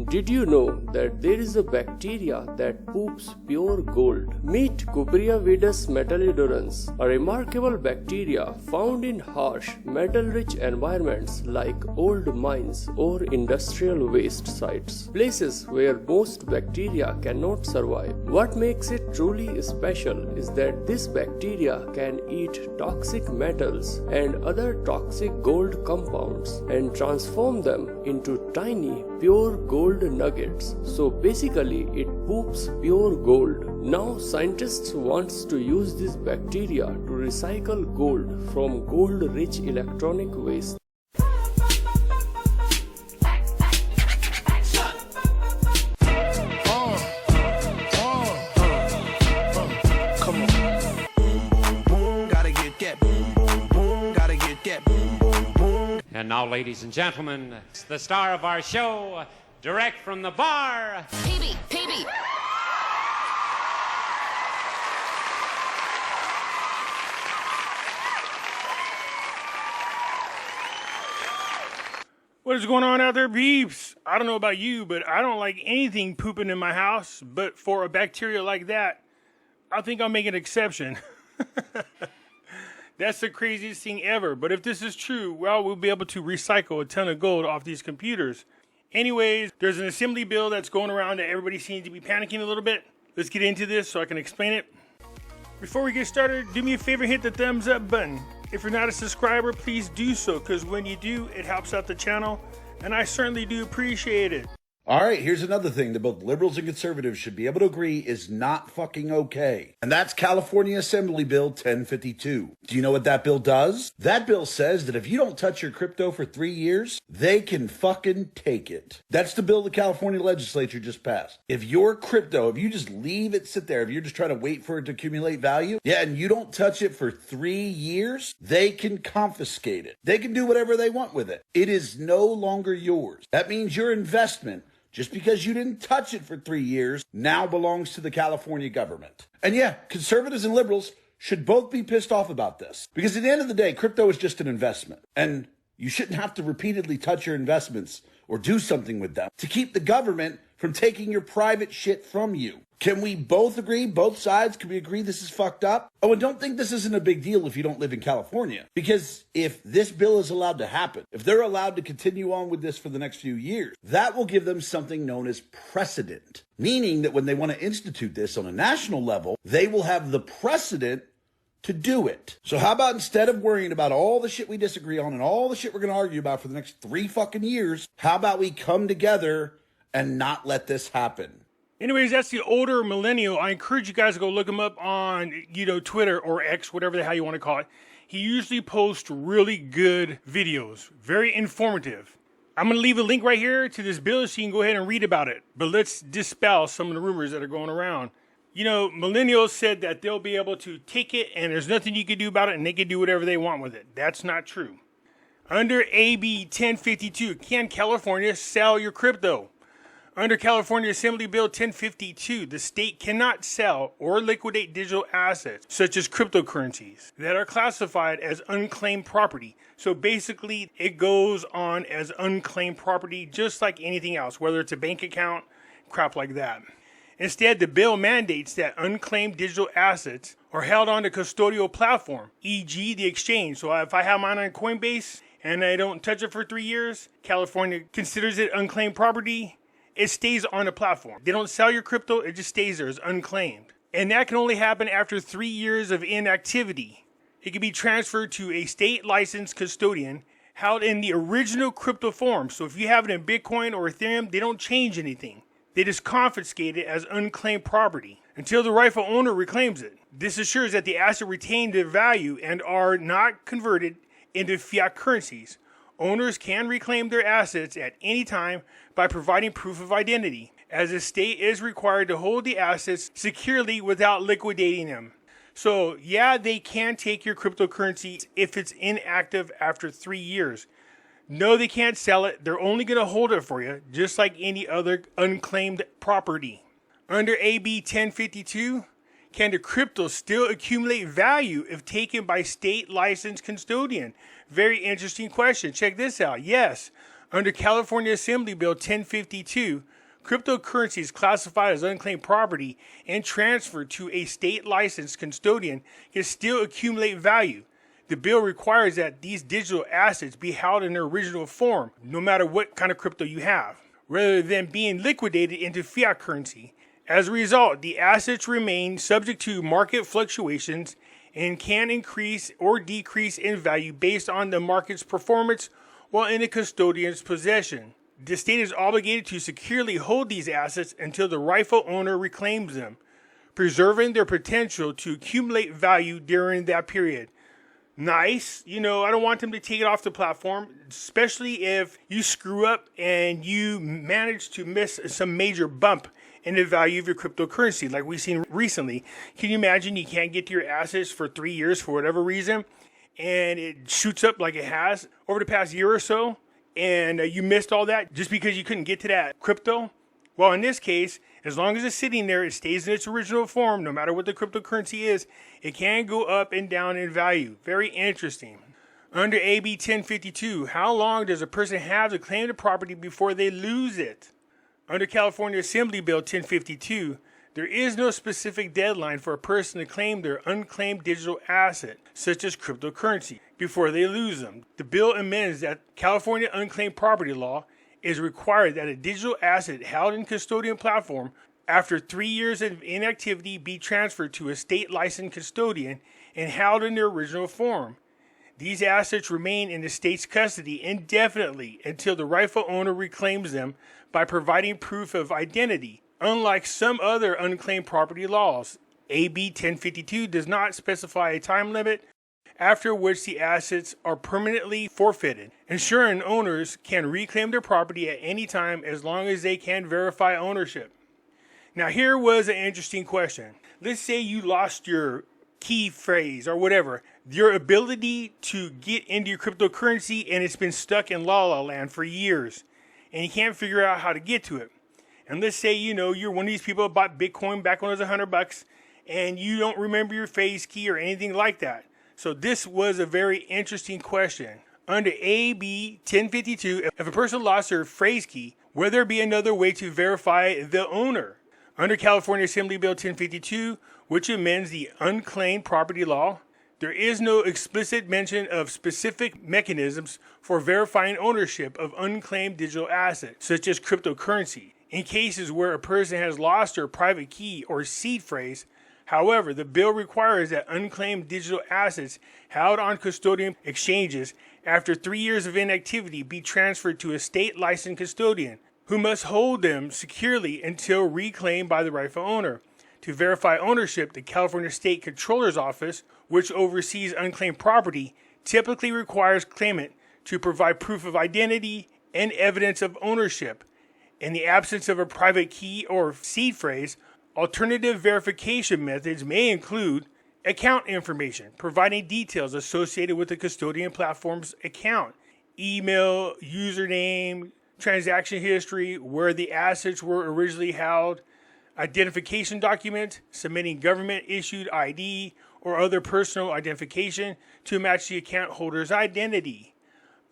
Did you know that there is a bacteria that poops pure gold? Meet Cupriavidus metallidorans, a remarkable bacteria found in harsh, metal-rich environments like old mines or industrial waste sites, places where most bacteria cannot survive. What makes it truly special is that this bacteria can eat toxic metals and other toxic gold compounds and transform them into tiny, pure gold nuggets. So basically, it poops pure gold. Now scientists want to use this bacteria to recycle gold from gold-rich electronic waste. And now, ladies and gentlemen, the star of our show, direct from the bar, PB. What is going on out there, peeps? I don't know about you, but I don't like anything pooping in my house. But for a bacteria like that, I think I'll make an exception. That's the craziest thing ever. But if this is true, well, we'll be able to recycle a ton of gold off these computers. Anyways, there's an assembly bill that's going around that everybody seems to be panicking a little bit. Let's get into this so I can explain it. Before we get started, do me a favor, hit the thumbs up button. If you're not a subscriber, please do so, because when you do, it helps out the channel, and I certainly do appreciate it. All right, here's another thing that both liberals and conservatives should be able to agree is not fucking okay. And that's California Assembly Bill 1052. Do you know what that bill does? That bill says that if you don't touch your crypto for 3 years, they can fucking take it. That's the bill the California legislature just passed. If your crypto, if you just leave it sit there, if you're just trying to wait for it to accumulate value, and you don't touch it for 3 years, they can confiscate it. They can do whatever they want with it. It is no longer yours. That means your investment, just because you didn't touch it for 3 years, now belongs to the California government. And yeah, conservatives and liberals should both be pissed off about this. Because at the end of the day, crypto is just an investment. And you shouldn't have to repeatedly touch your investments or do something with them to keep the government from taking your private shit from you. Can we both agree, both sides, can we agree this is fucked up? Oh, and don't think this isn't a big deal if you don't live in California. Because if this bill is allowed to happen, if they're allowed to continue on with this for the next few years, that will give them something known as precedent. Meaning that when they want to institute this on a national level, they will have the precedent to do it. So how about instead of worrying about all the shit we disagree on and all the shit we're going to argue about for the next 3 fucking years, how about we come together and not let this happen? Anyways, that's the older millennial. I encourage you guys to go look him up on, Twitter or X, whatever the hell you want to call it. He usually posts really good videos, very informative. I'm going to leave a link right here to this bill so you can go ahead and read about it. But let's dispel some of the rumors that are going around. Millennials said that they'll be able to take it and there's nothing you can do about it and they can do whatever they want with it. That's not true. Under AB 1052, can California sell your crypto? Under California Assembly Bill 1052, the state cannot sell or liquidate digital assets, such as cryptocurrencies, that are classified as unclaimed property. So basically, it goes on as unclaimed property just like anything else, whether it's a bank account, crap like that. Instead, the bill mandates that unclaimed digital assets are held on the custodial platform, e.g. the exchange. So if I have mine on Coinbase and I don't touch it for 3 years, California considers it unclaimed property. It stays on the platform. They don't sell your crypto, it just stays there as unclaimed. And that can only happen after 3 years of inactivity. It can be transferred to a state licensed custodian held in the original crypto form. So if you have it in Bitcoin or Ethereum, they don't change anything. They just confiscate it as unclaimed property until the rightful owner reclaims it. This assures that the asset retained their value and are not converted into fiat currencies. Owners can reclaim their assets at any time by providing proof of identity, as the state is required to hold the assets securely without liquidating them. So, yeah, they can take your cryptocurrency if it's inactive after 3 years. No, they can't sell it. They're only going to hold it for you, just like any other unclaimed property. Under AB 1052, can the crypto still accumulate value if taken by state licensed custodian? Very interesting question. Check this out. Yes, Under California Assembly Bill 1052, cryptocurrencies classified as unclaimed property and transferred to a state-licensed custodian can still accumulate value. The bill requires that these digital assets be held in their original form, no matter what kind of crypto you have, rather than being liquidated into fiat currency. As a result, the assets remain subject to market fluctuations and can increase or decrease in value based on the market's performance while in the custodian's possession. The state is obligated to securely hold these assets until the rightful owner reclaims them, preserving their potential to accumulate value during that period. Nice. I don't want them to take it off the platform, especially if you screw up and you manage to miss some major bump in the value of your cryptocurrency, like we've seen recently. Can you imagine you can't get to your assets for 3 years for whatever reason, and it shoots up like it has over the past year or so, and you missed all that just because you couldn't get to that crypto? Well, in this case, as long as it's sitting there, it stays in its original form, no matter what the cryptocurrency is. It can go up and down in value. Very interesting. Under AB 1052, how long does a person have to claim the property before they lose it? Under California Assembly Bill 1052, there is no specific deadline for a person to claim their unclaimed digital asset, such as cryptocurrency, before they lose them. The bill amends that California unclaimed property law is required that a digital asset held in custodian platform after 3 years of inactivity be transferred to a state licensed custodian and held in their original form. These assets remain in the state's custody indefinitely until the rightful owner reclaims them by providing proof of identity. Unlike some other unclaimed property laws, AB 1052 does not specify a time limit after which the assets are permanently forfeited, ensuring owners can reclaim their property at any time as long as they can verify ownership. Now, here was an interesting question. Let's say you lost your key phrase or whatever, your ability to get into your cryptocurrency, and it's been stuck in La La Land for years, and you can't figure out how to get to it. And let's say, you're one of these people who bought Bitcoin back when it was $100, and you don't remember your phase key or anything like that. So this was a very interesting question. Under AB 1052, if a person lost their phrase key, will there be another way to verify the owner? Under California Assembly Bill 1052, which amends the unclaimed property law, there is no explicit mention of specific mechanisms for verifying ownership of unclaimed digital assets, such as cryptocurrency, in cases where a person has lost their private key or seed phrase. However, the bill requires that unclaimed digital assets held on custodian exchanges after 3 years of inactivity be transferred to a state-licensed custodian, who must hold them securely until reclaimed by the rightful owner. To verify ownership, the California State Controller's Office, which oversees unclaimed property, typically requires claimant to provide proof of identity and evidence of ownership. In the absence of a private key or seed phrase, alternative verification methods may include account information, providing details associated with the custodian platform's account, email, username, transaction history, where the assets were originally held, identification document, submitting government-issued ID or other personal identification to match the account holder's identity.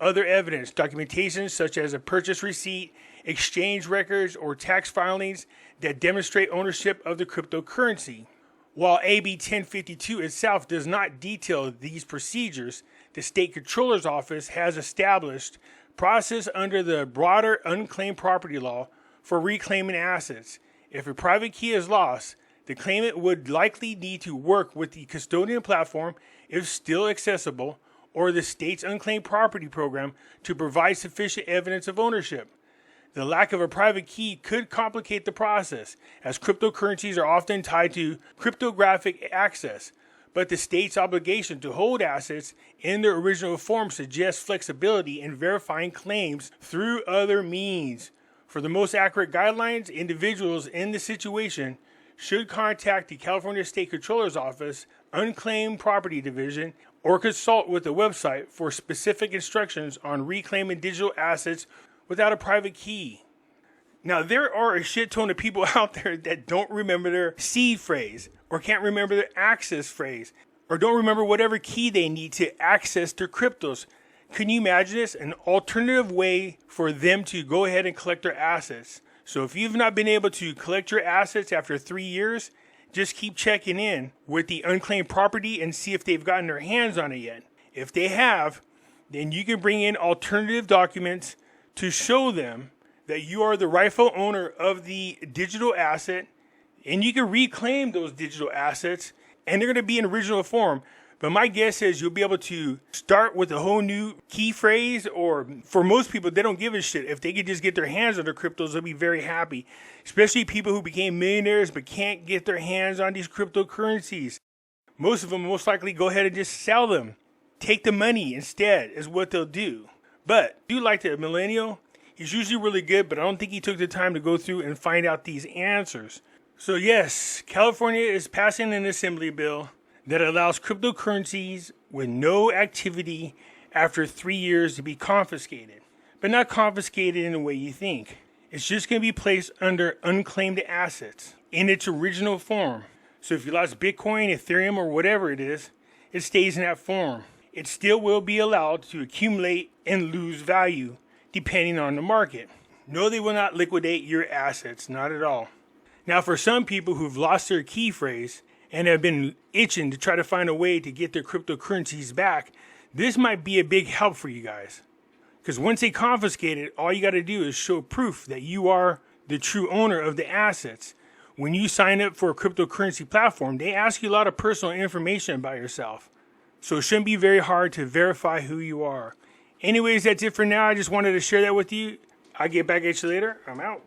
Other evidence, documentation such as a purchase receipt, exchange records, or tax filings that demonstrate ownership of the cryptocurrency. While AB 1052 itself does not detail these procedures, the State Controller's Office has established process under the broader unclaimed property law for reclaiming assets. If a private key is lost, the claimant would likely need to work with the custodian platform, if still accessible, or the state's unclaimed property program to provide sufficient evidence of ownership. The lack of a private key could complicate the process, as cryptocurrencies are often tied to cryptographic access, but the state's obligation to hold assets in their original form suggests flexibility in verifying claims through other means. For the most accurate guidelines, individuals in the situation should contact the California State Controller's Office, Unclaimed Property Division, or consult with the website for specific instructions on reclaiming digital assets without a private key. Now, there are a shit ton of people out there that don't remember their seed phrase, or can't remember their access phrase, or don't remember whatever key they need to access their cryptos. Can you imagine this? An alternative way for them to go ahead and collect their assets. So if you've not been able to collect your assets after 3 years, just keep checking in with the unclaimed property and see if they've gotten their hands on it yet. If they have, then you can bring in alternative documents to show them that you are the rightful owner of the digital asset, and you can reclaim those digital assets, and they're going to be in original form. But my guess is you'll be able to start with a whole new key phrase, or for most people, they don't give a shit. If they could just get their hands on their cryptos, they'll be very happy. Especially people who became millionaires but can't get their hands on these cryptocurrencies. Most of them most likely go ahead and just sell them. Take the money instead is what they'll do. But I do like the millennial. He's usually really good, but I don't think he took the time to go through and find out these answers. So yes, California is passing an assembly bill that allows cryptocurrencies with no activity after 3 years to be confiscated. But not confiscated in the way you think. It's just going to be placed under unclaimed assets in its original form. So if you lost Bitcoin, Ethereum, or whatever it is, it stays in that form. It still will be allowed to accumulate and lose value depending on the market. No, they will not liquidate your assets, not at all. Now, for some people who've lost their key phrase and have been itching to try to find a way to get their cryptocurrencies back, this might be a big help for you guys. Because once they confiscate it, all you got to do is show proof that you are the true owner of the assets. When you sign up for a cryptocurrency platform, they ask you a lot of personal information about yourself. So it shouldn't be very hard to verify who you are. Anyways, that's it for now. I just wanted to share that with you. I'll get back at you later. I'm out.